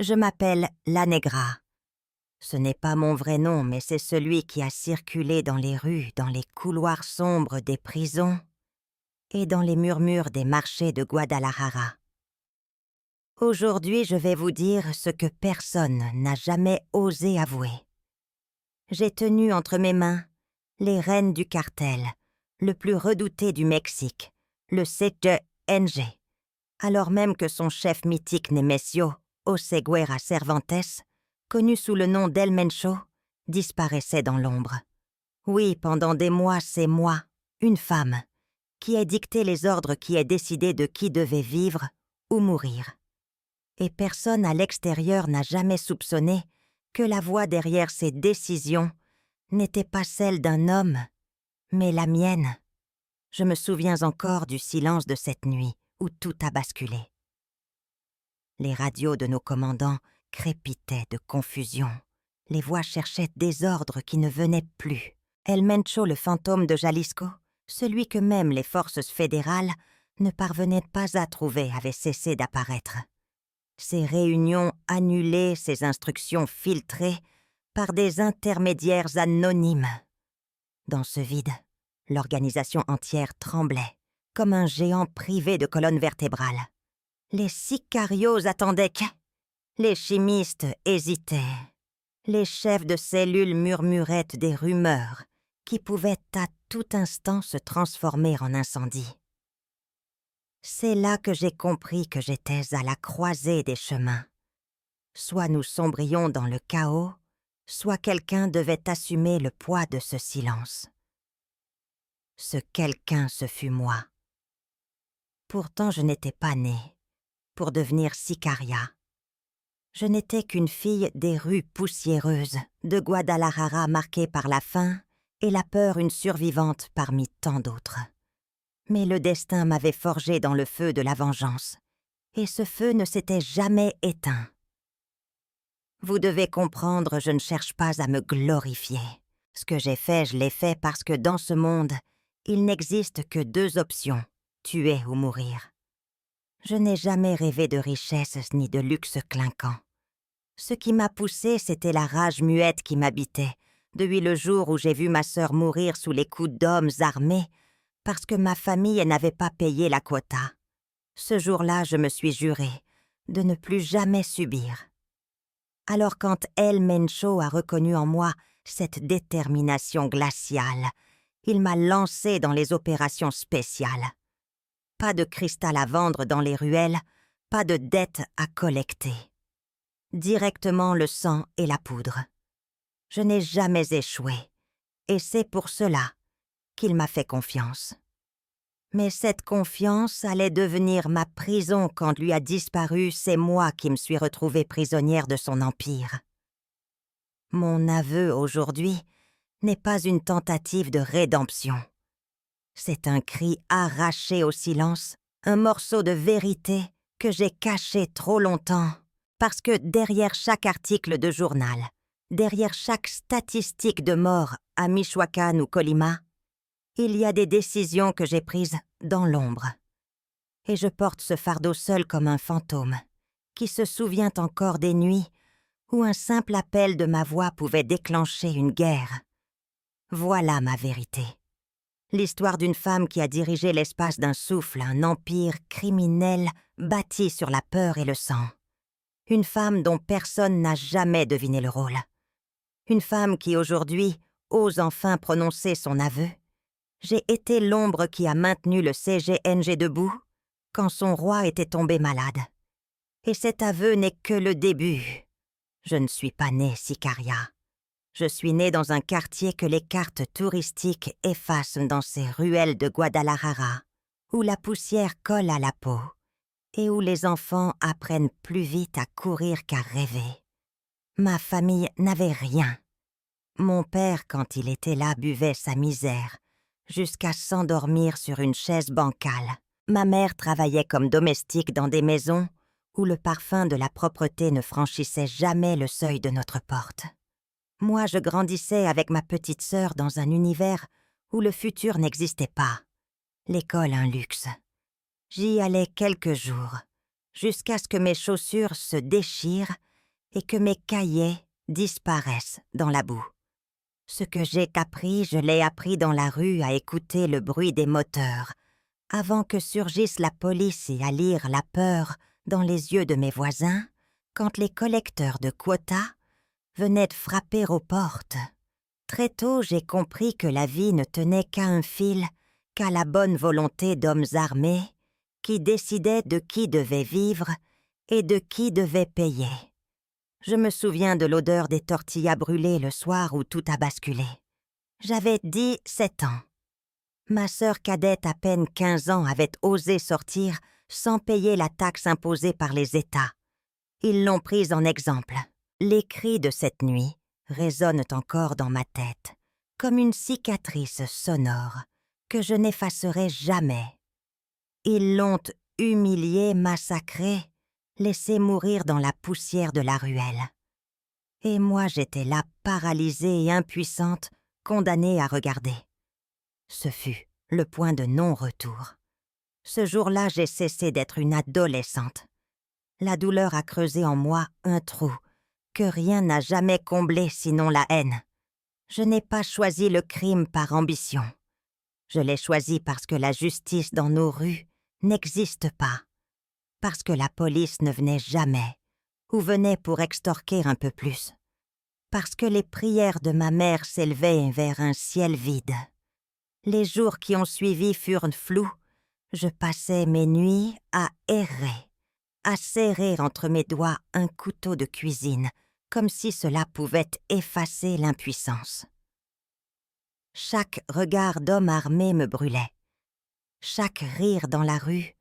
Je m'appelle La Negra. Ce n'est pas mon vrai nom, mais c'est celui qui a circulé dans les rues, dans les couloirs sombres des prisons et dans les murmures des marchés de Guadalajara. Aujourd'hui, je vais vous dire ce que personne n'a jamais osé avouer. J'ai tenu entre mes mains les rênes du cartel, le plus redouté du Mexique, le CGNG, alors même que son chef mythique Nemesio Oseguera Cervantes, connu sous le nom d'El Mencho, disparaissait dans l'ombre. Oui, pendant des mois, c'est moi, une femme, qui ai dicté les ordres, qui ai décidé de qui devait vivre ou mourir. Et personne à l'extérieur n'a jamais soupçonné que la voix derrière ces décisions n'était pas celle d'un homme, mais la mienne. Je me souviens encore du silence de cette nuit où tout a basculé. Les radios de nos commandants crépitaient de confusion. Les voix cherchaient des ordres qui ne venaient plus. El Mencho, le fantôme de Jalisco, celui que même les forces fédérales ne parvenaient pas à trouver, avait cessé d'apparaître. Ces réunions annulées, ces instructions filtrées par des intermédiaires anonymes. Dans ce vide, l'organisation entière tremblait, comme un géant privé de colonne vertébrale. Les sicarios attendaient que... Les chimistes hésitaient. Les chefs de cellules murmuraient des rumeurs qui pouvaient à tout instant se transformer en incendie. C'est là que j'ai compris que j'étais à la croisée des chemins. Soit nous sombrions dans le chaos, soit quelqu'un devait assumer le poids de ce silence. Ce quelqu'un, ce fut moi. Pourtant, je n'étais pas née pour devenir sicaria. Je n'étais qu'une fille des rues poussiéreuses de Guadalajara, marquée par la faim et la peur, une survivante parmi tant d'autres. Mais le destin m'avait forgé dans le feu de la vengeance, et ce feu ne s'était jamais éteint. Vous devez comprendre, je ne cherche pas à me glorifier. Ce que j'ai fait, je l'ai fait parce que dans ce monde, il n'existe que deux options, tuer ou mourir. Je n'ai jamais rêvé de richesse ni de luxe clinquant. Ce qui m'a poussé, c'était la rage muette qui m'habitait, depuis le jour où j'ai vu ma sœur mourir sous les coups d'hommes armés, parce que ma famille n'avait pas payé la quota. Ce jour-là, je me suis juré de ne plus jamais subir. Alors quand El Mencho a reconnu en moi cette détermination glaciale, il m'a lancé dans les opérations spéciales. Pas de cristal à vendre dans les ruelles, pas de dettes à collecter. Directement le sang et la poudre. Je n'ai jamais échoué, et c'est pour cela qu'il m'a fait confiance. Mais cette confiance allait devenir ma prison quand lui a disparu, c'est moi qui me suis retrouvée prisonnière de son empire. Mon aveu aujourd'hui n'est pas une tentative de rédemption. C'est un cri arraché au silence, un morceau de vérité que j'ai caché trop longtemps, parce que derrière chaque article de journal, derrière chaque statistique de mort à Michoacán ou Colima, il y a des décisions que j'ai prises dans l'ombre. Et je porte ce fardeau seul comme un fantôme, qui se souvient encore des nuits où un simple appel de ma voix pouvait déclencher une guerre. Voilà ma vérité. L'histoire d'une femme qui a dirigé l'espace d'un souffle, un empire criminel bâti sur la peur et le sang. Une femme dont personne n'a jamais deviné le rôle. Une femme qui aujourd'hui ose enfin prononcer son aveu. J'ai été l'ombre qui a maintenu le CGNG debout quand son roi était tombé malade. Et cet aveu n'est que le début. Je ne suis pas née sicaria. Je suis née dans un quartier que les cartes touristiques effacent dans ces ruelles de Guadalajara, où la poussière colle à la peau et où les enfants apprennent plus vite à courir qu'à rêver. Ma famille n'avait rien. Mon père, quand il était là, buvait sa misère, jusqu'à s'endormir sur une chaise bancale. Ma mère travaillait comme domestique dans des maisons où le parfum de la propreté ne franchissait jamais le seuil de notre porte. Moi, je grandissais avec ma petite sœur dans un univers où le futur n'existait pas. L'école un luxe. J'y allais quelques jours, jusqu'à ce que mes chaussures se déchirent et que mes cahiers disparaissent dans la boue. Ce que j'ai appris, je l'ai appris dans la rue à écouter le bruit des moteurs, avant que surgisse la police et à lire la peur dans les yeux de mes voisins, quand les collecteurs de quotas venaient de frapper aux portes. Très tôt, j'ai compris que la vie ne tenait qu'à un fil, qu'à la bonne volonté d'hommes armés qui décidaient de qui devait vivre et de qui devait payer. Je me souviens de l'odeur des tortillas brûlées le soir où tout a basculé. J'avais 17 ans. Ma sœur cadette, à peine 15 ans, avait osé sortir sans payer la taxe imposée par les États. Ils l'ont prise en exemple. Les cris de cette nuit résonnent encore dans ma tête, comme une cicatrice sonore que je n'effacerai jamais. Ils l'ont humiliée, massacrée, laissée mourir dans la poussière de la ruelle. Et moi, j'étais là, paralysée et impuissante, condamnée à regarder. Ce fut le point de non-retour. Ce jour-là, j'ai cessé d'être une adolescente. La douleur a creusé en moi un trou que rien n'a jamais comblé sinon la haine. Je n'ai pas choisi le crime par ambition. Je l'ai choisi parce que la justice dans nos rues n'existe pas, parce que la police ne venait jamais, ou venait pour extorquer un peu plus, parce que les prières de ma mère s'élevaient vers un ciel vide. Les jours qui ont suivi furent flous. Je passais mes nuits à errer, à serrer entre mes doigts un couteau de cuisine, comme si cela pouvait effacer l'impuissance. Chaque regard d'homme armé me brûlait. Chaque rire dans la rue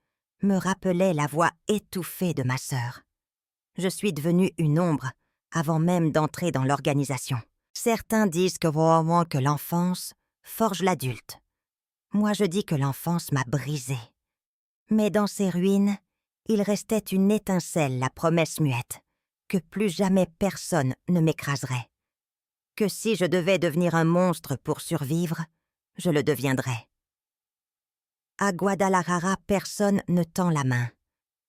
me rappelait la voix étouffée de ma sœur. Je suis devenue une ombre avant même d'entrer dans l'organisation. Certains disent que l'enfance forge l'adulte. Moi, je dis que l'enfance m'a brisée. Mais dans ces ruines, il restait une étincelle, la promesse muette, que plus jamais personne ne m'écraserait. Que si je devais devenir un monstre pour survivre, je le deviendrais. À Guadalajara, personne ne tend la main.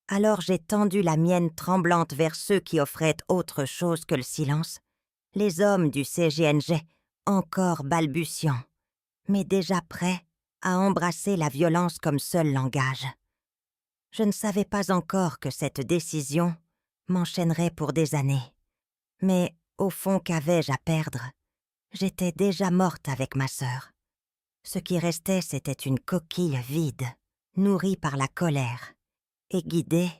Alors j'ai tendu la mienne tremblante vers ceux qui offraient autre chose que le silence, les hommes du CGNG, encore balbutiants, mais déjà prêts à embrasser la violence comme seul langage. Je ne savais pas encore que cette décision m'enchaînerait pour des années. Mais au fond, qu'avais-je à perdre? J'étais déjà morte avec ma sœur. Ce qui restait, c'était une coquille vide, nourrie par la colère, et guidée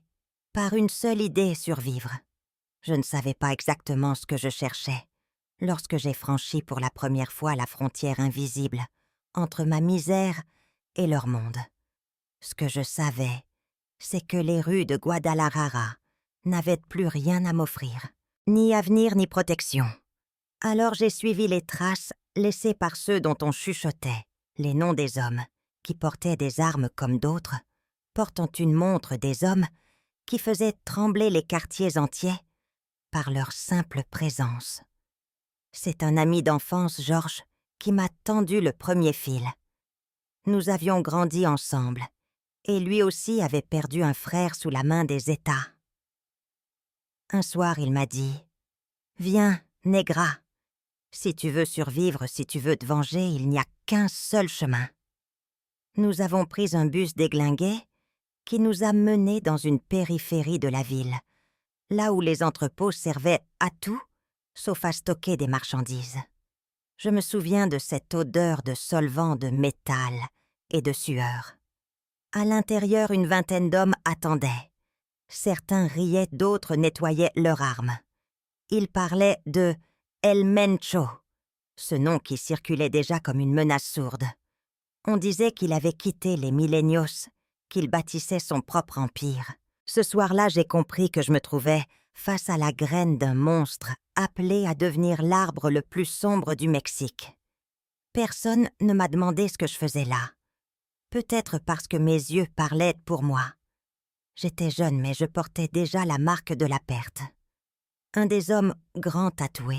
par une seule idée: survivre. Je ne savais pas exactement ce que je cherchais lorsque j'ai franchi pour la première fois la frontière invisible entre ma misère et leur monde. Ce que je savais, c'est que les rues de Guadalajara n'avaient plus rien à m'offrir, ni avenir ni protection. Alors j'ai suivi les traces laissées par ceux dont on chuchotait, les noms des hommes, qui portaient des armes comme d'autres, portant une montre des hommes qui faisaient trembler les quartiers entiers par leur simple présence. C'est un ami d'enfance, Georges, qui m'a tendu le premier fil. Nous avions grandi ensemble, et lui aussi avait perdu un frère sous la main des États. Un soir, il m'a dit « Viens, Negra. Si tu veux survivre, si tu veux te venger, il n'y a qu'un seul chemin. » Nous avons pris un bus déglingué qui nous a menés dans une périphérie de la ville, là où les entrepôts servaient à tout, sauf à stocker des marchandises. Je me souviens de cette odeur de solvant de métal et de sueur. À l'intérieur, une vingtaine d'hommes attendaient. Certains riaient, d'autres nettoyaient leurs armes. Ils parlaient de El Mencho, ce nom qui circulait déjà comme une menace sourde. On disait qu'il avait quitté les Milenios, qu'il bâtissait son propre empire. Ce soir-là, j'ai compris que je me trouvais face à la graine d'un monstre appelé à devenir l'arbre le plus sombre du Mexique. Personne ne m'a demandé ce que je faisais là. Peut-être parce que mes yeux parlaient pour moi. J'étais jeune, mais je portais déjà la marque de la perte. Un des hommes, grand tatoué,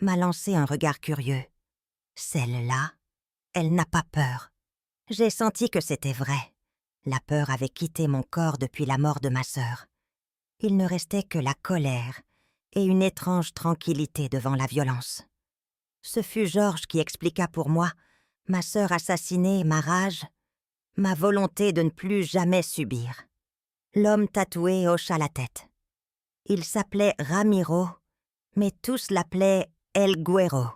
m'a lancé un regard curieux. Celle-là, elle n'a pas peur. J'ai senti que c'était vrai. La peur avait quitté mon corps depuis la mort de ma sœur. Il ne restait que la colère et une étrange tranquillité devant la violence. Ce fut Georges qui expliqua pour moi ma sœur assassinée, ma rage, ma volonté de ne plus jamais subir. L'homme tatoué hocha la tête. Il s'appelait Ramiro, mais tous l'appelaient El Güero.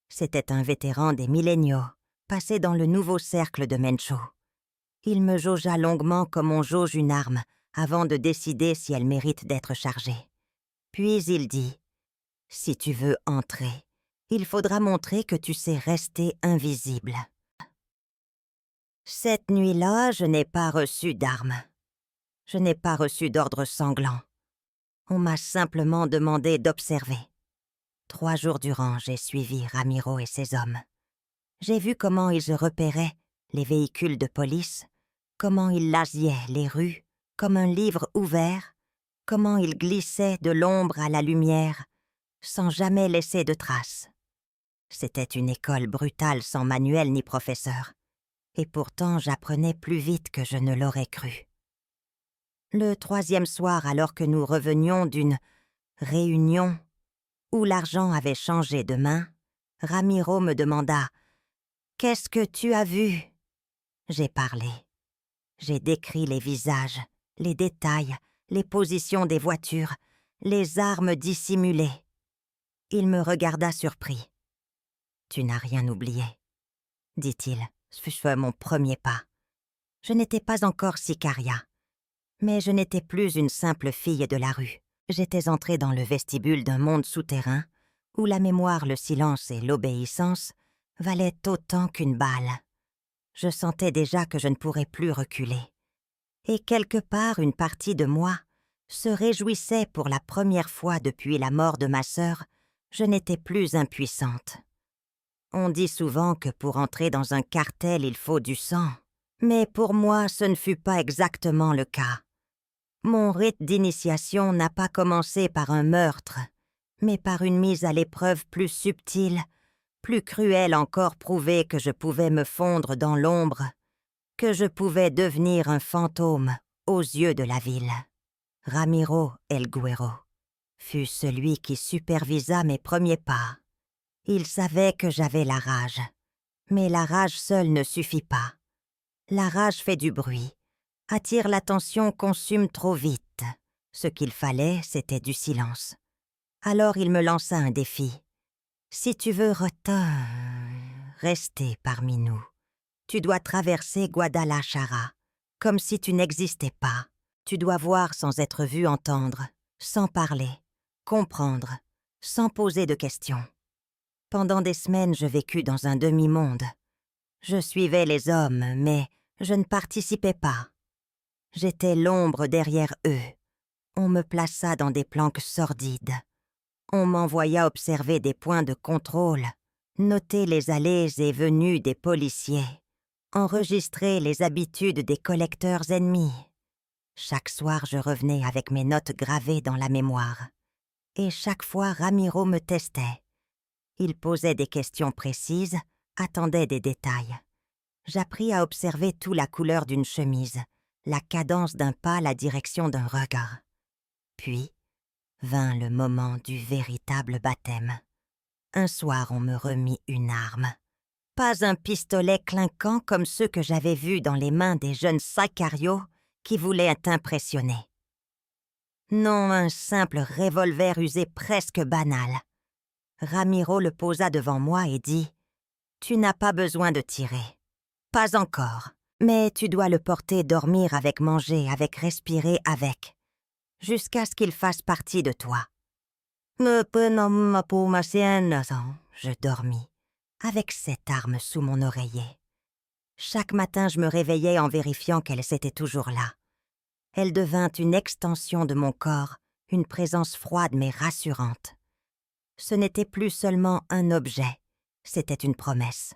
C'était un vétéran des milléniaux, passé dans le nouveau cercle de Mencho. Il me jaugea longuement comme on jauge une arme, avant de décider si elle mérite d'être chargée. Puis il dit « Si tu veux entrer, il faudra montrer que tu sais rester invisible. » Cette nuit-là, je n'ai pas reçu d'armes. Je n'ai pas reçu d'ordre sanglant. On m'a simplement demandé d'observer. 3 jours durant, j'ai suivi Ramiro et ses hommes. J'ai vu comment ils repéraient les véhicules de police, comment ils lasiaient les rues comme un livre ouvert, comment ils glissaient de l'ombre à la lumière, sans jamais laisser de traces. C'était une école brutale sans manuel ni professeur, et pourtant j'apprenais plus vite que je ne l'aurais cru. Le 3e soir, alors que nous revenions d'une réunion où l'argent avait changé de main, Ramiro me demanda « Qu'est-ce que tu as vu ?» J'ai parlé. J'ai décrit les visages, les détails, les positions des voitures, les armes dissimulées. Il me regarda surpris. « Tu n'as rien oublié, » dit-il. Ce fut mon premier pas. Je n'étais pas encore Sicaria, mais je n'étais plus une simple fille de la rue. J'étais entrée dans le vestibule d'un monde souterrain où la mémoire, le silence et l'obéissance valaient autant qu'une balle. Je sentais déjà que je ne pourrais plus reculer. Et quelque part, une partie de moi se réjouissait pour la première fois depuis la mort de ma sœur, je n'étais plus impuissante. On dit souvent que pour entrer dans un cartel, il faut du sang. Mais pour moi, ce ne fut pas exactement le cas. Mon rite d'initiation n'a pas commencé par un meurtre, mais par une mise à l'épreuve plus subtile, plus cruelle encore prouver que je pouvais me fondre dans l'ombre, que je pouvais devenir un fantôme aux yeux de la ville. Ramiro El Güero fut celui qui supervisa mes premiers pas. Il savait que j'avais la rage, mais la rage seule ne suffit pas. La rage fait du bruit, attire l'attention, consume trop vite. Ce qu'il fallait, c'était du silence. Alors il me lança un défi. Si tu veux rester parmi nous, tu dois traverser Guadalajara, comme si tu n'existais pas. Tu dois voir sans être vu, entendre, sans parler, comprendre, sans poser de questions. Pendant des semaines, je vécus dans un demi-monde. Je suivais les hommes, mais je ne participais pas. J'étais l'ombre derrière eux. On me plaça dans des planques sordides. On m'envoya observer des points de contrôle, noter les allées et venues des policiers, enregistrer les habitudes des collecteurs ennemis. Chaque soir, je revenais avec mes notes gravées dans la mémoire. Et chaque fois, Ramiro me testait. Il posait des questions précises, attendait des détails. J'appris à observer tout la couleur d'une chemise, la cadence d'un pas, la direction d'un regard. Puis vint le moment du véritable baptême. Un soir, on me remit une arme. Pas un pistolet clinquant comme ceux que j'avais vus dans les mains des jeunes sicarios qui voulaient impressionner. Non, un simple revolver usé presque banal. Ramiro le posa devant moi et dit « Tu n'as pas besoin de tirer. Pas encore. Mais tu dois le porter dormir avec manger, avec respirer avec, jusqu'à ce qu'il fasse partie de toi. » Je dormis, avec cette arme sous mon oreiller. Chaque matin, je me réveillais en vérifiant qu'elle était toujours là. Elle devint une extension de mon corps, une présence froide mais rassurante. Ce n'était plus seulement un objet, c'était une promesse.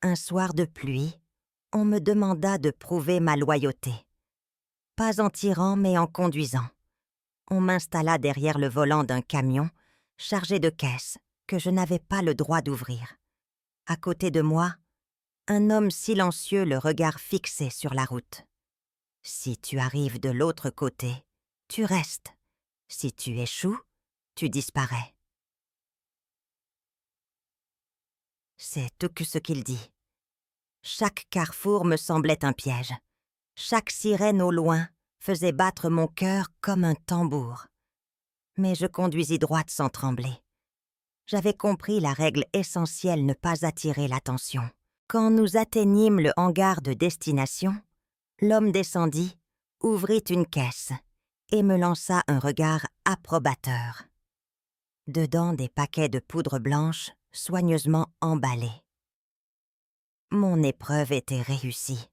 Un soir de pluie, on me demanda de prouver ma loyauté. Pas en tirant, mais en conduisant. On m'installa derrière le volant d'un camion, chargé de caisses, que je n'avais pas le droit d'ouvrir. À côté de moi, un homme silencieux, le regard fixé sur la route. Si tu arrives de l'autre côté, tu restes. Si tu échoues, tu disparais. » C'est tout ce qu'il dit. Chaque carrefour me semblait un piège. Chaque sirène au loin faisait battre mon cœur comme un tambour. Mais je conduisis droite sans trembler. J'avais compris la règle essentielle: ne pas attirer l'attention. Quand nous atteignîmes le hangar de destination, l'homme descendit, ouvrit une caisse et me lança un regard approbateur. Dedans, des paquets de poudre blanche soigneusement emballés. Mon épreuve était réussie.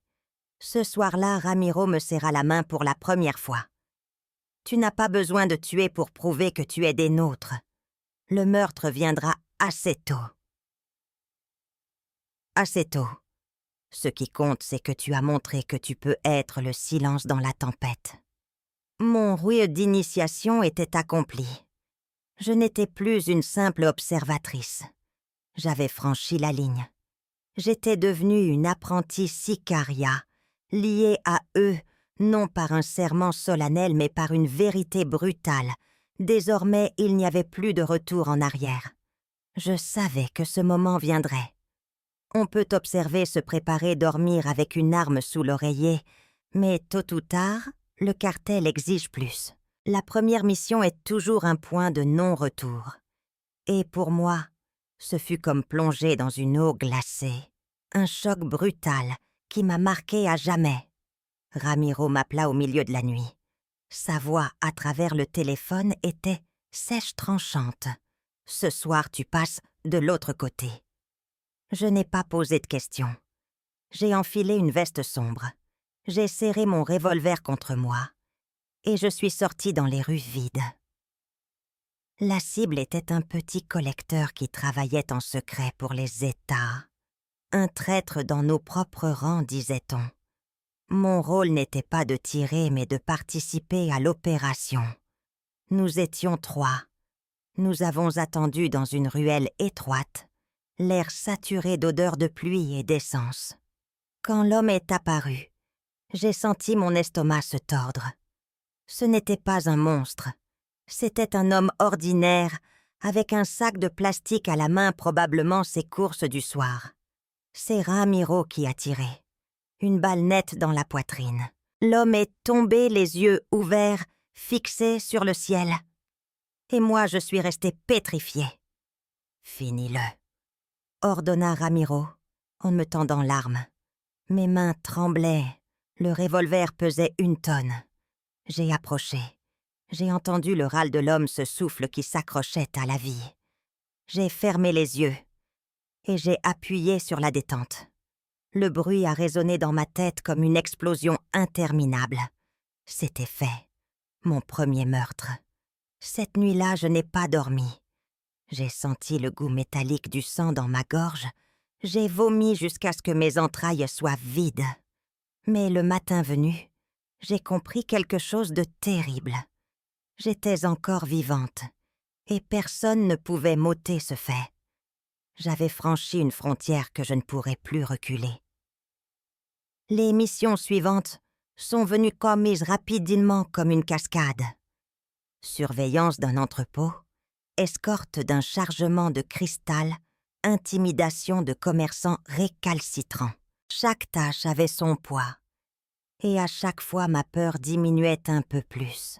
Ce soir-là, Ramiro me serra la main pour la première fois. « Tu n'as pas besoin de tuer pour prouver que tu es des nôtres. Le meurtre viendra assez tôt. » Assez tôt. Ce qui compte, c'est que tu as montré que tu peux être le silence dans la tempête. Mon rite d'initiation était accompli. Je n'étais plus une simple observatrice. J'avais franchi la ligne. J'étais devenue une apprentie sicaria, liée à eux, non par un serment solennel, mais par une vérité brutale. Désormais, il n'y avait plus de retour en arrière. Je savais que ce moment viendrait. On peut observer se préparer dormir avec une arme sous l'oreiller, mais tôt ou tard, le cartel exige plus. La première mission est toujours un point de non-retour. Et pour moi, ce fut comme plonger dans une eau glacée. Un choc brutal qui m'a marqué à jamais. Ramiro m'appela au milieu de la nuit. Sa voix à travers le téléphone était sèche tranchante. « Ce soir, tu passes de l'autre côté. » Je n'ai pas posé de questions. J'ai enfilé une veste sombre. J'ai serré mon revolver contre moi. Et je suis sortie dans les rues vides. La cible était un petit collecteur qui travaillait en secret pour les États. Un traître dans nos propres rangs, disait-on. Mon rôle n'était pas de tirer, mais de participer à l'opération. Nous étions 3. Nous avons attendu dans une ruelle étroite, l'air saturé d'odeur de pluie et d'essence. Quand l'homme est apparu, j'ai senti mon estomac se tordre. Ce n'était pas un monstre. C'était un homme ordinaire, avec un sac de plastique à la main, probablement ses courses du soir. C'est Ramiro qui a tiré. Une balle nette dans la poitrine. L'homme est tombé, les yeux ouverts, fixés sur le ciel. Et moi, je suis restée pétrifiée. « Finis-le », ordonna Ramiro, en me tendant l'arme. Mes mains tremblaient, le revolver pesait 1 tonne. J'ai approché. J'ai entendu le râle de l'homme, ce souffle qui s'accrochait à la vie. J'ai fermé les yeux et j'ai appuyé sur la détente. Le bruit a résonné dans ma tête comme une explosion interminable. C'était fait. Mon premier meurtre. Cette nuit-là, je n'ai pas dormi. J'ai senti le goût métallique du sang dans ma gorge. J'ai vomi jusqu'à ce que mes entrailles soient vides. Mais le matin venu, j'ai compris quelque chose de terrible. J'étais encore vivante, et personne ne pouvait m'ôter ce fait. J'avais franchi une frontière que je ne pourrais plus reculer. Les missions suivantes sont venues commises rapidement comme une cascade. Surveillance d'un entrepôt, escorte d'un chargement de cristal, intimidation de commerçants récalcitrants. Chaque tâche avait son poids, et à chaque fois ma peur diminuait un peu plus.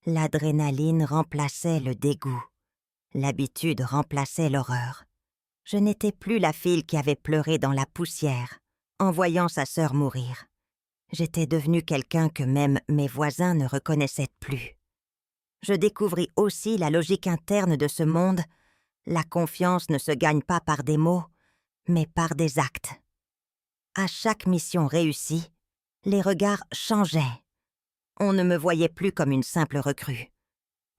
L'adrénaline remplaçait le dégoût, l'habitude remplaçait l'horreur. Je n'étais plus la fille qui avait pleuré dans la poussière en voyant sa sœur mourir. J'étais devenue quelqu'un que même mes voisins ne reconnaissaient plus. Je découvris aussi la logique interne de ce monde. La confiance ne se gagne pas par des mots, mais par des actes. À chaque mission réussie, les regards changeaient. On ne me voyait plus comme une simple recrue.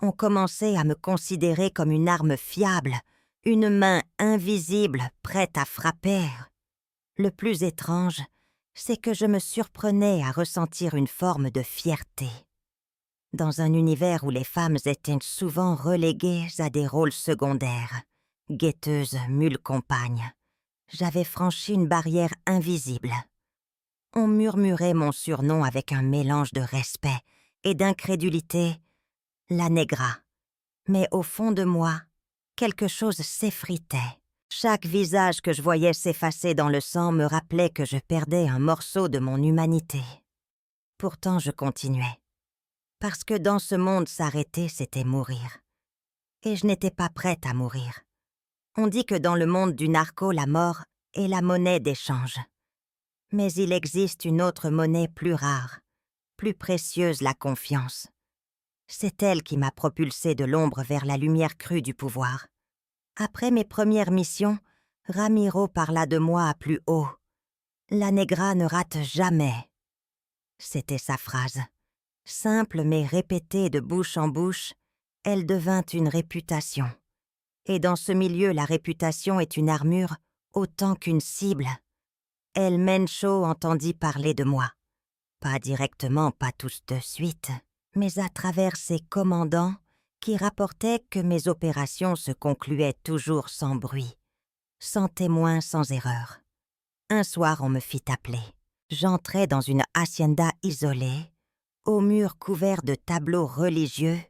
On commençait à me considérer comme une arme fiable, une main invisible prête à frapper. Le plus étrange, c'est que je me surprenais à ressentir une forme de fierté. Dans un univers où les femmes étaient souvent reléguées à des rôles secondaires, guetteuses, mules compagnes, j'avais franchi une barrière invisible. On murmurait mon surnom avec un mélange de respect et d'incrédulité, la Negra. Mais au fond de moi, quelque chose s'effritait. Chaque visage que je voyais s'effacer dans le sang me rappelait que je perdais un morceau de mon humanité. Pourtant, je continuais. Parce que dans ce monde, s'arrêter, c'était mourir. Et je n'étais pas prête à mourir. On dit que dans le monde du narco, la mort est la monnaie d'échange. Mais il existe une autre monnaie plus rare, plus précieuse, la confiance. C'est elle qui m'a propulsée de l'ombre vers la lumière crue du pouvoir. Après mes premières missions, Ramiro parla de moi à plus haut. « La Negra ne rate jamais ». C'était sa phrase. Simple mais répétée de bouche en bouche, elle devint une réputation. Et dans ce milieu, la réputation est une armure autant qu'une cible. El Mencho entendit parler de moi. Pas directement, pas tous de suite, mais à travers ses commandants qui rapportaient que mes opérations se concluaient toujours sans bruit, sans témoin, sans erreur. Un soir, on me fit appeler. J'entrais dans une hacienda isolée, aux murs couverts de tableaux religieux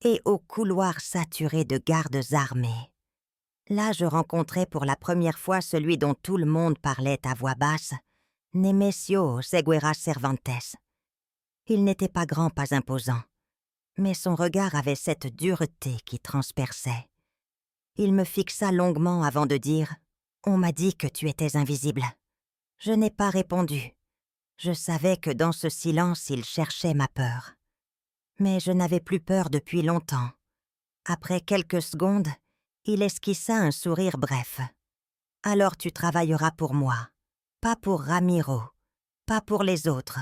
et aux couloirs saturés de gardes armés. Là, je rencontrai pour la première fois celui dont tout le monde parlait à voix basse, Nemesio Seguera Cervantes. Il n'était pas grand, pas imposant, mais son regard avait cette dureté qui transperçait. Il me fixa longuement avant de dire « On m'a dit que tu étais invisible ». Je n'ai pas répondu. Je savais que dans ce silence, il cherchait ma peur. Mais je n'avais plus peur depuis longtemps. Après quelques secondes, il esquissa un sourire bref. « Alors tu travailleras pour moi. Pas pour Ramiro. Pas pour les autres.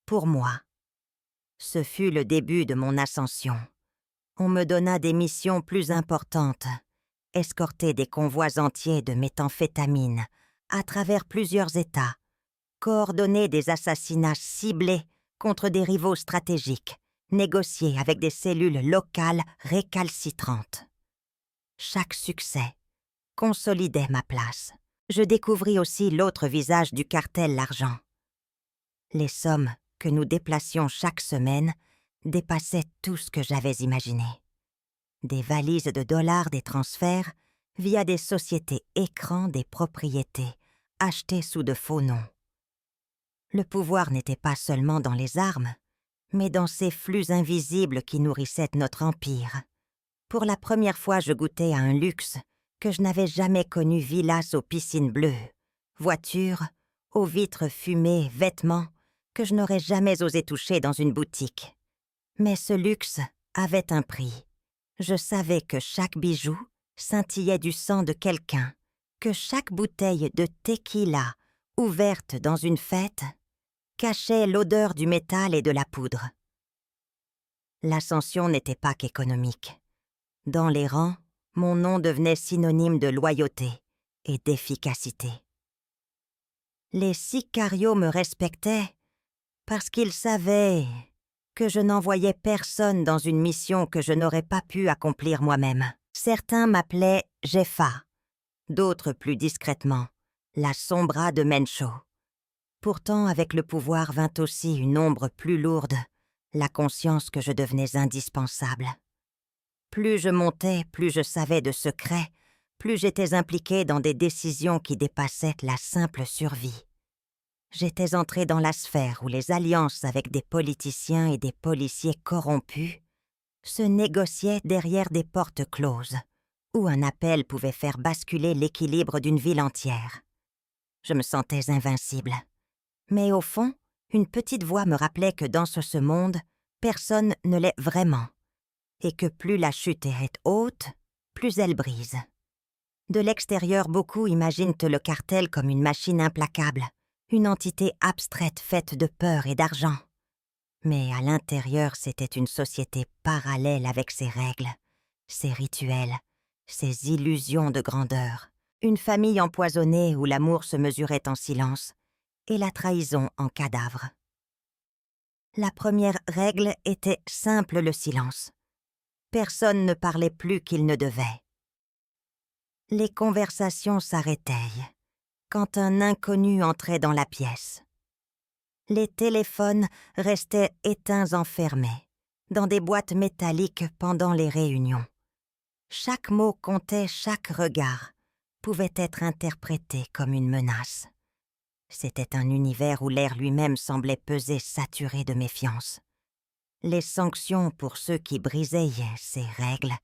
Pour moi. » Ce fut le début de mon ascension. On me donna des missions plus importantes. Escorter des convois entiers de méthamphétamine à travers plusieurs États. Coordonner des assassinats ciblés contre des rivaux stratégiques. Négocier avec des cellules locales récalcitrantes. Chaque succès consolidait ma place. Je découvris aussi l'autre visage du cartel l'argent. Les sommes que nous déplacions chaque semaine dépassaient tout ce que j'avais imaginé. Des valises de dollars, des transferts, via des sociétés écrans, des propriétés, achetées sous de faux noms. Le pouvoir n'était pas seulement dans les armes, mais dans ces flux invisibles qui nourrissaient notre empire. Pour la première fois, je goûtais à un luxe que je n'avais jamais connu, villas aux piscines bleues, voitures, aux vitres fumées, vêtements que je n'aurais jamais osé toucher dans une boutique. Mais ce luxe avait un prix. Je savais que chaque bijou scintillait du sang de quelqu'un, que chaque bouteille de tequila, ouverte dans une fête, cachait l'odeur du métal et de la poudre. L'ascension n'était pas qu'économique. Dans les rangs, mon nom devenait synonyme de loyauté et d'efficacité. Les sicarios me respectaient parce qu'ils savaient que je n'envoyais personne dans une mission que je n'aurais pas pu accomplir moi-même. Certains m'appelaient Jeffa, d'autres plus discrètement, la Sombra de Mencho. Pourtant, avec le pouvoir vint aussi une ombre plus lourde, la conscience que je devenais indispensable. Plus je montais, plus je savais de secrets, plus j'étais impliquée dans des décisions qui dépassaient la simple survie. J'étais entrée dans la sphère où les alliances avec des politiciens et des policiers corrompus se négociaient derrière des portes closes, où un appel pouvait faire basculer l'équilibre d'une ville entière. Je me sentais invincible. Mais au fond, une petite voix me rappelait que dans ce monde, personne ne l'est vraiment, et que plus la chute est haute, plus elle brise. De l'extérieur, beaucoup imaginent le cartel comme une machine implacable, une entité abstraite faite de peur et d'argent. Mais à l'intérieur, c'était une société parallèle avec ses règles, ses rituels, ses illusions de grandeur. Une famille empoisonnée où l'amour se mesurait en silence et la trahison en cadavre. La première règle était simple, le silence. Personne ne parlait plus qu'il ne devait. Les conversations s'arrêtaient quand un inconnu entrait dans la pièce. Les téléphones restaient éteints enfermés, dans des boîtes métalliques pendant les réunions. Chaque mot comptait, chaque regard pouvait être interprété comme une menace. C'était un univers où l'air lui-même semblait peser saturé de méfiance. Les sanctions pour ceux qui brisaient ces règles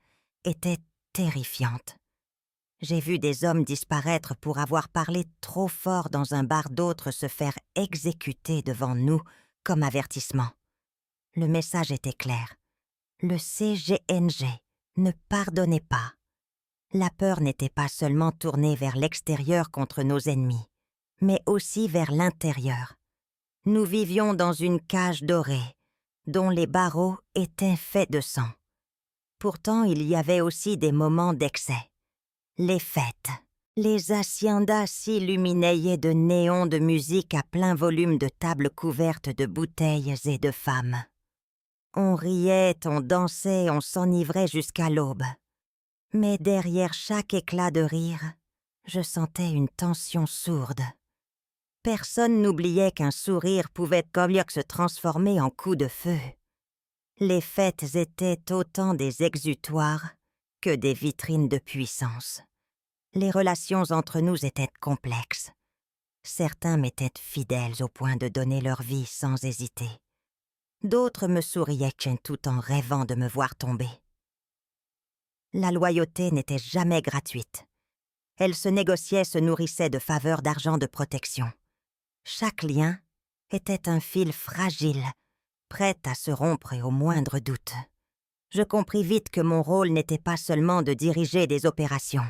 étaient terrifiantes. J'ai vu des hommes disparaître pour avoir parlé trop fort dans un bar, d'autres se faire exécuter devant nous comme avertissement. Le message était clair. Le CGNG ne pardonnait pas. La peur n'était pas seulement tournée vers l'extérieur contre nos ennemis, mais aussi vers l'intérieur. Nous vivions dans une cage dorée, dont les barreaux étaient faits de sang. Pourtant, il y avait aussi des moments d'excès. Les fêtes. Les haciendas s'illuminaient de néons de musique à plein volume de tables couvertes de bouteilles et de femmes. On riait, on dansait, on s'enivrait jusqu'à l'aube. Mais derrière chaque éclat de rire, je sentais une tension sourde. Personne n'oubliait qu'un sourire pouvait se transformer en coup de feu. Les fêtes étaient autant des exutoires que des vitrines de puissance. Les relations entre nous étaient complexes. Certains m'étaient fidèles au point de donner leur vie sans hésiter. D'autres me souriaient tout en rêvant de me voir tomber. La loyauté n'était jamais gratuite. Elle se négociait, se nourrissait de faveurs d'argent de protection. Chaque lien était un fil fragile, prêt à se rompre au moindre doute. Je compris vite que mon rôle n'était pas seulement de diriger des opérations.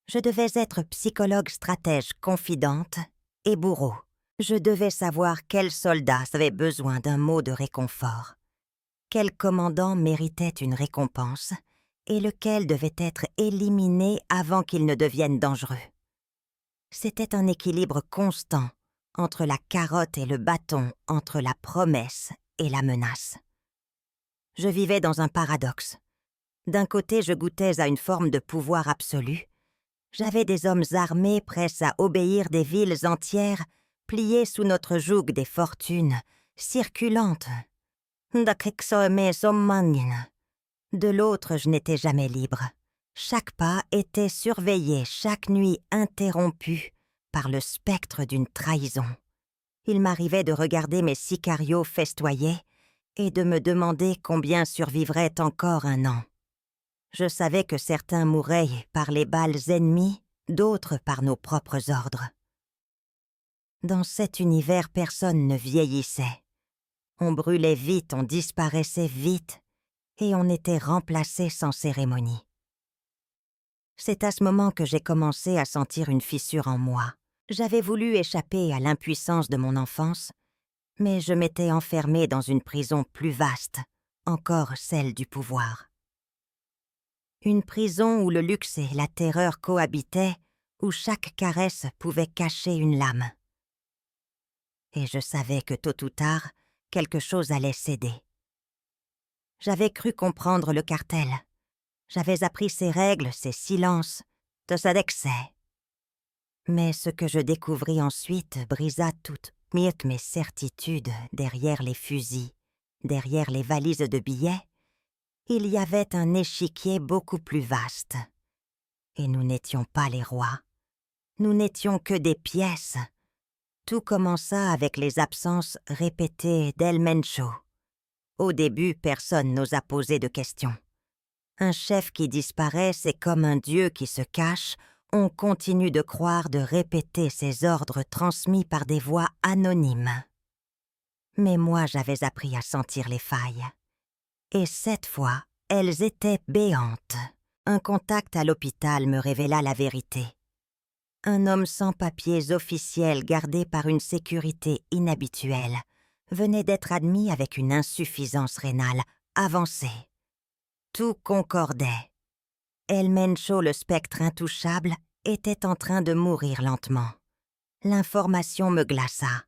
Je devais être psychologue stratège, confidente et bourreau. Je devais savoir quel soldat avait besoin d'un mot de réconfort, quel commandant méritait une récompense et lequel devait être éliminé avant qu'il ne devienne dangereux. C'était un équilibre constant entre la carotte et le bâton, entre la promesse et la menace. Je vivais dans un paradoxe. D'un côté, je goûtais à une forme de pouvoir absolu. J'avais des hommes armés prêts à obéir des villes entières, pliés sous notre joug des fortunes, circulantes. De l'autre, je n'étais jamais libre. Chaque pas était surveillé, chaque nuit interrompue par le spectre d'une trahison. Il m'arrivait de regarder mes sicarios festoyer et de me demander combien survivrait encore un an. Je savais que certains mouraient par les balles ennemies, d'autres par nos propres ordres. Dans cet univers, personne ne vieillissait. On brûlait vite, on disparaissait vite, et on était remplacé sans cérémonie. C'est à ce moment que j'ai commencé à sentir une fissure en moi. J'avais voulu échapper à l'impuissance de mon enfance, mais je m'étais enfermée dans une prison plus vaste, encore celle du pouvoir. Une prison où le luxe et la terreur cohabitaient, où chaque caresse pouvait cacher une lame. Et je savais que tôt ou tard, quelque chose allait céder. J'avais cru comprendre le cartel. J'avais appris ses règles, ses silences, de sa d'excès. Mais ce que je découvris ensuite brisa toutes mes certitudes derrière les fusils, derrière les valises de billets. Il y avait un échiquier beaucoup plus vaste. Et nous n'étions pas les rois. Nous n'étions que des pièces. Tout commença avec les absences répétées d'El Mencho. Au début, personne n'osa poser de questions. Un chef qui disparaît, c'est comme un dieu qui se cache. On continue de croire, de répéter ses ordres transmis par des voix anonymes. Mais moi, j'avais appris à sentir les failles. Et cette fois, elles étaient béantes. Un contact à l'hôpital me révéla la vérité. Un homme sans papiers officiels gardé par une sécurité inhabituelle venait d'être admis avec une insuffisance rénale avancée. Tout concordait. El Mencho, le spectre intouchable, était en train de mourir lentement. L'information me glaça,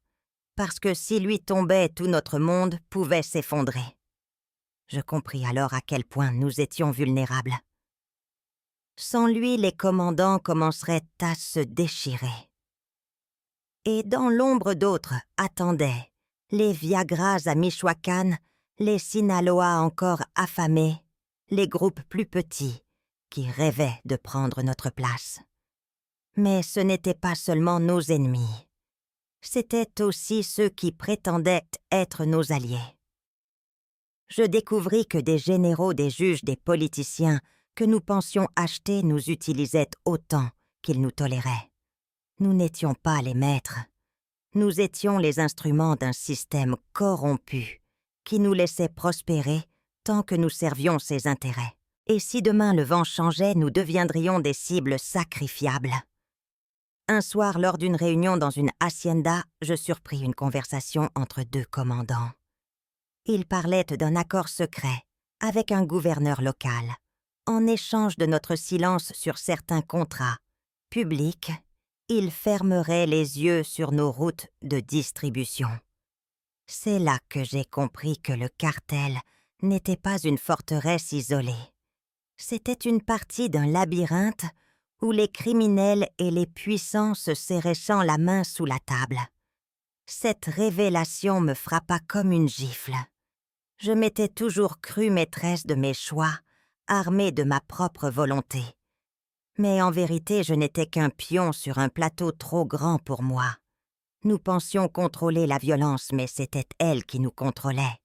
parce que si lui tombait, tout notre monde pouvait s'effondrer. Je compris alors à quel point nous étions vulnérables. Sans lui, les commandants commenceraient à se déchirer. Et dans l'ombre d'autres attendaient les Viagras à Michoacán, les Sinaloa encore affamés, les groupes plus petits qui rêvaient de prendre notre place. Mais ce n'étaient pas seulement nos ennemis. C'étaient aussi ceux qui prétendaient être nos alliés. Je découvris que des généraux, des juges, des politiciens que nous pensions acheter nous utilisaient autant qu'ils nous toléraient. Nous n'étions pas les maîtres. Nous étions les instruments d'un système corrompu qui nous laissait prospérer tant que nous servions ses intérêts. Et si demain le vent changeait, nous deviendrions des cibles sacrifiables. Un soir, lors d'une réunion dans une hacienda, je surpris une conversation entre deux commandants. Ils parlaient d'un accord secret avec un gouverneur local, en échange de notre silence sur certains contrats publics. Ils fermeraient les yeux sur nos routes de distribution. C'est là que j'ai compris que le cartel n'était pas une forteresse isolée. C'était une partie d'un labyrinthe où les criminels et les puissants se serraient la main sous la table. Cette révélation me frappa comme une gifle. Je m'étais toujours crue maîtresse de mes choix, armée de ma propre volonté. Mais en vérité, je n'étais qu'un pion sur un plateau trop grand pour moi. Nous pensions contrôler la violence, mais c'était elle qui nous contrôlait.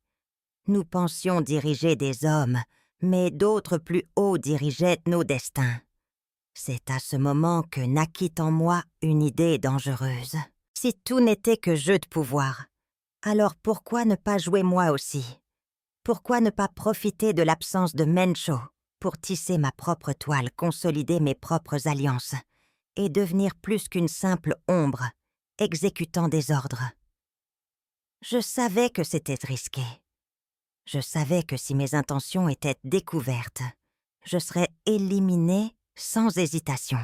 Nous pensions diriger des hommes, mais d'autres plus hauts dirigeaient nos destins. C'est à ce moment que naquit en moi une idée dangereuse. Si tout n'était que jeu de pouvoir, alors pourquoi ne pas jouer moi aussi? Pourquoi ne pas profiter de l'absence de Mencho pour tisser ma propre toile, consolider mes propres alliances et devenir plus qu'une simple ombre, exécutant des ordres? Je savais que c'était risqué. Je savais que si mes intentions étaient découvertes, je serais éliminée sans hésitation.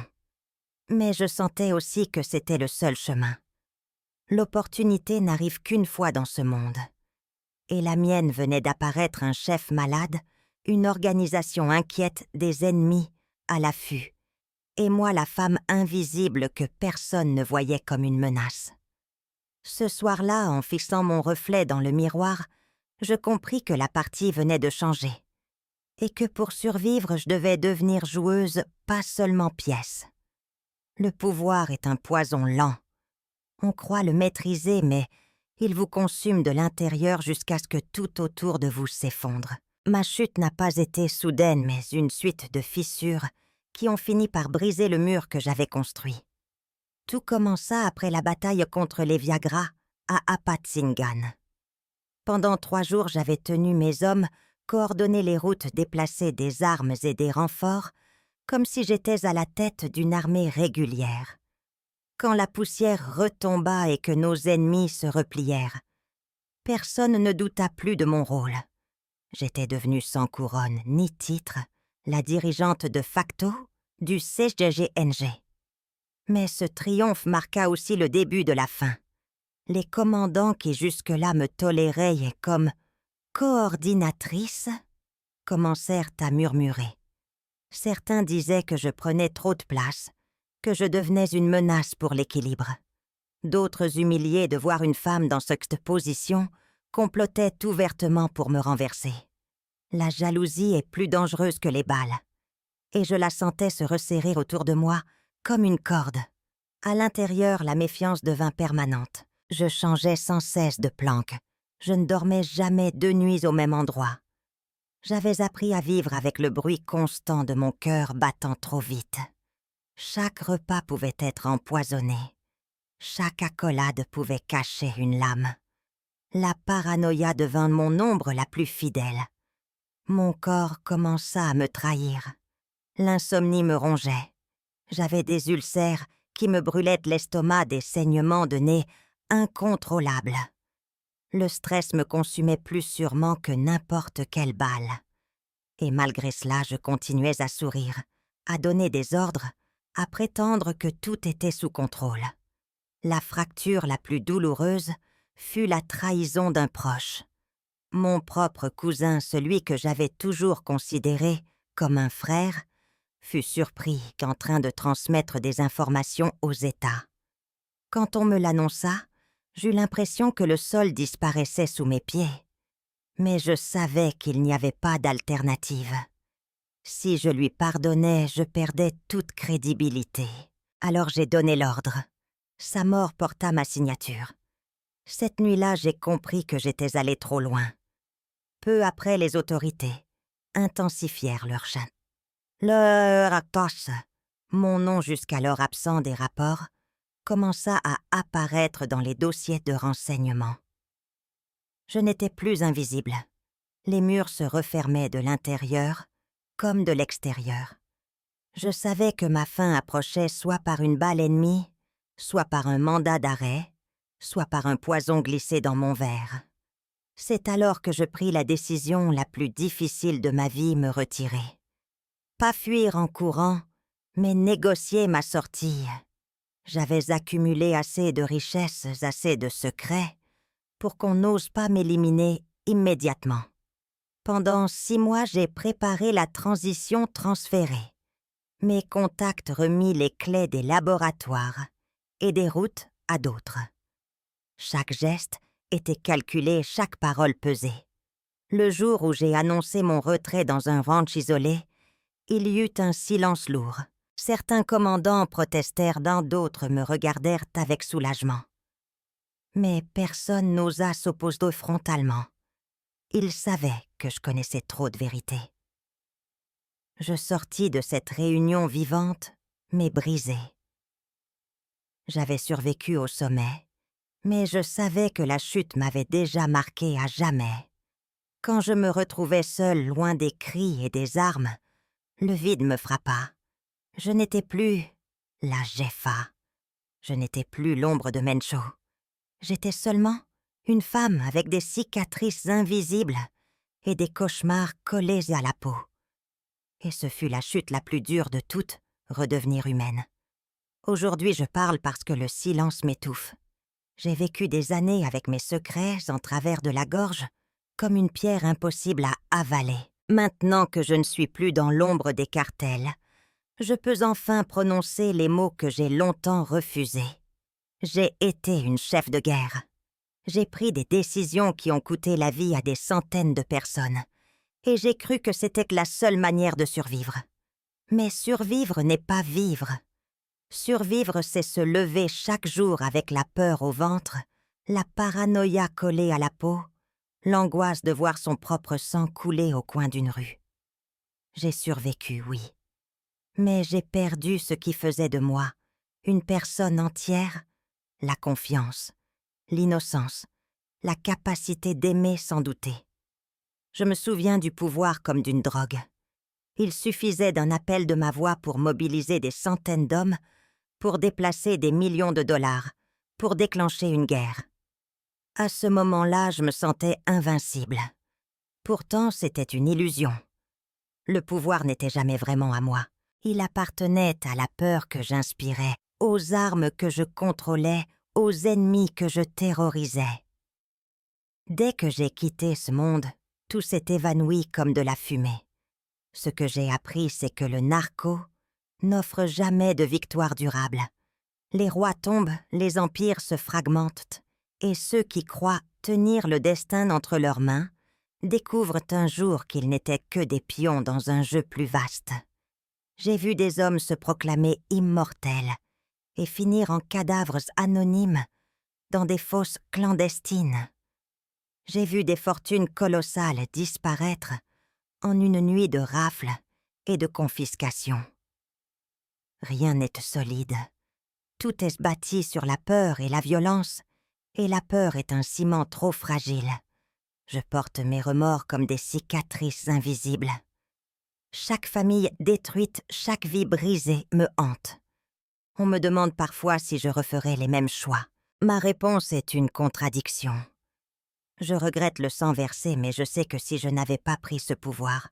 Mais je sentais aussi que c'était le seul chemin. L'opportunité n'arrive qu'une fois dans ce monde. Et la mienne venait d'apparaître un chef malade, une organisation inquiète, des ennemis à l'affût, et moi la femme invisible que personne ne voyait comme une menace. Ce soir-là, en fixant mon reflet dans le miroir, je compris que la partie venait de changer, et que pour survivre, je devais devenir joueuse, pas seulement pièce. Le pouvoir est un poison lent. On croit le maîtriser, mais il vous consume de l'intérieur jusqu'à ce que tout autour de vous s'effondre. Ma chute n'a pas été soudaine, mais une suite de fissures qui ont fini par briser le mur que j'avais construit. Tout commença après la bataille contre les Viagra à Apatzingan. Pendant 3 jours, j'avais tenu mes hommes, coordonné les routes, déplacé des armes et des renforts, comme si j'étais à la tête d'une armée régulière. Quand la poussière retomba et que nos ennemis se replièrent, personne ne douta plus de mon rôle. J'étais devenue sans couronne ni titre, la dirigeante de facto du CGGNG. Mais ce triomphe marqua aussi le début de la fin. Les commandants qui jusque-là me toléraient comme coordinatrice commencèrent à murmurer. Certains disaient que je prenais trop de place, que je devenais une menace pour l'équilibre. D'autres, humiliés de voir une femme dans cette position, complotaient ouvertement pour me renverser. La jalousie est plus dangereuse que les balles, et je la sentais se resserrer autour de moi comme une corde. À l'intérieur, la méfiance devint permanente. Je changeais sans cesse de planque. Je ne dormais jamais 2 nuits au même endroit. J'avais appris à vivre avec le bruit constant de mon cœur battant trop vite. Chaque repas pouvait être empoisonné. Chaque accolade pouvait cacher une lame. La paranoïa devint mon ombre la plus fidèle. Mon corps commença à me trahir. L'insomnie me rongeait. J'avais des ulcères qui me brûlaient l'estomac, des saignements de nez incontrôlables. Le stress me consumait plus sûrement que n'importe quelle balle. Et malgré cela, je continuais à sourire, à donner des ordres, à prétendre que tout était sous contrôle. La fracture la plus douloureuse fut la trahison d'un proche. Mon propre cousin, celui que j'avais toujours considéré comme un frère, fut surpris qu'en train de transmettre des informations aux États. Quand on me l'annonça, j'eus l'impression que le sol disparaissait sous mes pieds. Mais je savais qu'il n'y avait pas d'alternative. Si je lui pardonnais, je perdais toute crédibilité. Alors j'ai donné l'ordre. Sa mort porta ma signature. Cette nuit-là, j'ai compris que j'étais allé trop loin. Peu après, les autorités intensifièrent leur chaîne. Le Raktos, mon nom jusqu'alors absent des rapports, commença à apparaître dans les dossiers de renseignement. Je n'étais plus invisible. Les murs se refermaient de l'intérieur comme de l'extérieur. Je savais que ma fin approchait soit par une balle ennemie, soit par un mandat d'arrêt, soit par un poison glissé dans mon verre. C'est alors que je pris la décision la plus difficile de ma vie, me retirer. Pas fuir en courant, mais négocier ma sortie. J'avais accumulé assez de richesses, assez de secrets, pour qu'on n'ose pas m'éliminer immédiatement. Pendant 6 mois, j'ai préparé la transition transférée. Mes contacts remis les clés des laboratoires et des routes à d'autres. Chaque geste était calculé, chaque parole pesée. Le jour où j'ai annoncé mon retrait dans un ranch isolé, il y eut un silence lourd. Certains commandants protestèrent, d'autres me regardèrent avec soulagement. Mais personne n'osa s'opposer frontalement. Ils savaient que je connaissais trop de vérité. Je sortis de cette réunion vivante, mais brisée. J'avais survécu au sommet, mais je savais que la chute m'avait déjà marqué à jamais. Quand je me retrouvais seule, loin des cris et des armes, le vide me frappa. Je n'étais plus la Jeffa. Je n'étais plus l'ombre de Mencho. J'étais seulement une femme avec des cicatrices invisibles et des cauchemars collés à la peau. Et ce fut la chute la plus dure de toutes, redevenir humaine. Aujourd'hui, je parle parce que le silence m'étouffe. J'ai vécu des années avec mes secrets en travers de la gorge, comme une pierre impossible à avaler. Maintenant que je ne suis plus dans l'ombre des cartels, je peux enfin prononcer les mots que j'ai longtemps refusés. J'ai été une chef de guerre. J'ai pris des décisions qui ont coûté la vie à des centaines de personnes. Et j'ai cru que c'était la seule manière de survivre. Mais survivre n'est pas vivre. Survivre, c'est se lever chaque jour avec la peur au ventre, la paranoïa collée à la peau, l'angoisse de voir son propre sang couler au coin d'une rue. J'ai survécu, oui. Mais j'ai perdu ce qui faisait de moi une personne entière, la confiance, l'innocence, la capacité d'aimer sans douter. Je me souviens du pouvoir comme d'une drogue. Il suffisait d'un appel de ma voix pour mobiliser des centaines d'hommes, pour déplacer des millions de dollars, pour déclencher une guerre. À ce moment-là, je me sentais invincible. Pourtant, c'était une illusion. Le pouvoir n'était jamais vraiment à moi. Il appartenait à la peur que j'inspirais, aux armes que je contrôlais, aux ennemis que je terrorisais. Dès que j'ai quitté ce monde, tout s'est évanoui comme de la fumée. Ce que j'ai appris, c'est que le narco n'offre jamais de victoire durable. Les rois tombent, les empires se fragmentent, et ceux qui croient tenir le destin entre leurs mains découvrent un jour qu'ils n'étaient que des pions dans un jeu plus vaste. J'ai vu des hommes se proclamer immortels et finir en cadavres anonymes dans des fosses clandestines. J'ai vu des fortunes colossales disparaître en une nuit de rafles et de confiscations. Rien n'est solide. Tout est bâti sur la peur et la violence, et la peur est un ciment trop fragile. Je porte mes remords comme des cicatrices invisibles. Chaque famille détruite, chaque vie brisée me hante. On me demande parfois si je referais les mêmes choix. Ma réponse est une contradiction. Je regrette le sang versé, mais je sais que si je n'avais pas pris ce pouvoir,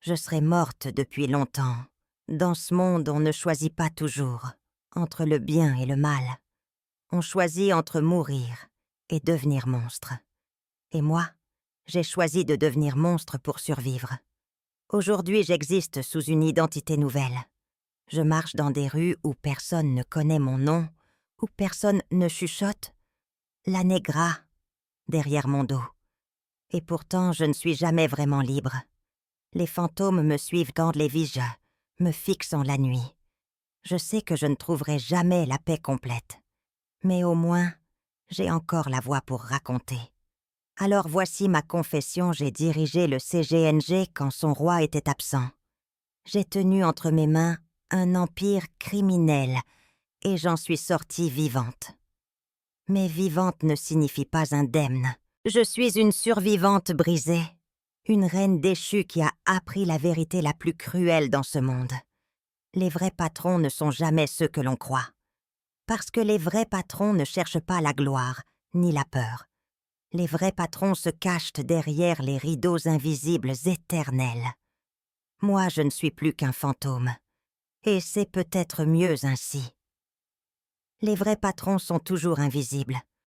je serais morte depuis longtemps. Dans ce monde, on ne choisit pas toujours entre le bien et le mal. On choisit entre mourir et devenir monstre. Et moi, j'ai choisi de devenir monstre pour survivre. Aujourd'hui, j'existe sous une identité nouvelle. Je marche dans des rues où personne ne connaît mon nom, où personne ne chuchote. La Negra, derrière mon dos. Et pourtant, je ne suis jamais vraiment libre. Les fantômes me suivent dans les viges, me fixant la nuit. Je sais que je ne trouverai jamais la paix complète. Mais au moins, j'ai encore la voix pour raconter. Alors voici ma confession, j'ai dirigé le CGNG quand son roi était absent. J'ai tenu entre mes mains un empire criminel et j'en suis sortie vivante. Mais vivante ne signifie pas indemne. Je suis une survivante brisée, une reine déchue qui a appris la vérité la plus cruelle dans ce monde. Les vrais patrons ne sont jamais ceux que l'on croit. Parce que les vrais patrons ne cherchent pas la gloire, ni la peur. Les vrais patrons se cachent derrière les rideaux invisibles éternels. Moi, je ne suis plus qu'un fantôme. Et c'est peut-être mieux ainsi. Les vrais patrons sont toujours invisibles.